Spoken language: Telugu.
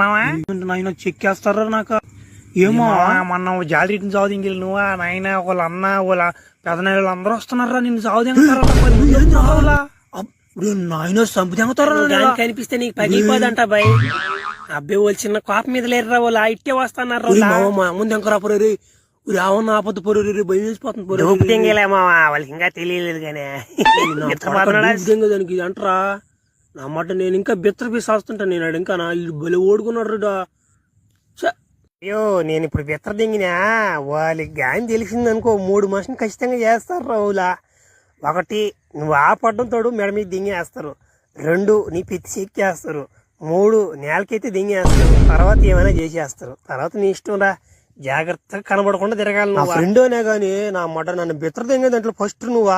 మావా నాయన చెక్కేస్తారా నాకు ఏమో మొన్న జాలిని చావు దింగిలి నువ్వా నాయన వాళ్ళ అన్న వాళ్ళ పెదనాయలు అందరూ వస్తున్నారా నిన్ను చావు దింగుతారా నాయన సంపు తెంగుతారా కనిపిస్తే నీకు పగిలిపోదంట బాయ్. అబ్బాయి వాళ్ళు చిన్న కోప మీద లేరురా, వాళ్ళు ఇట్టే వస్తున్నారు. ముందు ఎంకరా పొరే రావన్న ఆపద పొరే భయం వేసిపోతుంది వాళ్ళకి ఇంకా తెలియలేదు కానీ దానికి అంటరా నా మాట. నేను ఇంకా బిత్తర పీసేస్తుంటా నేను ఇంకా బలి ఓడుకున్నాడు రా. అయ్యో నేను ఇప్పుడు బిత్తర దింగినా వాళ్ళకి గాని తెలిసింది అనుకో 3 మనుషులు ఖచ్చితంగా చేస్తారు రావులా. 1 నువ్వు ఆపడ్డం తోడు మెడ మీద దింగేస్తారు. 2 నీ పెత్తి చెక్కేస్తారు. 3 నేలకైతే దింగేస్తారు. తర్వాత ఏమైనా చేసేస్తారు. తర్వాత నీ ఇష్టం రా, జాగ్రత్తగా కనబడకుండా తిరగాలి. నా ఫ్రెండ్ అనే గానీ నా మాట నన్ను బిత్తర దింగే దాంట్లో ఫస్ట్ నువ్వు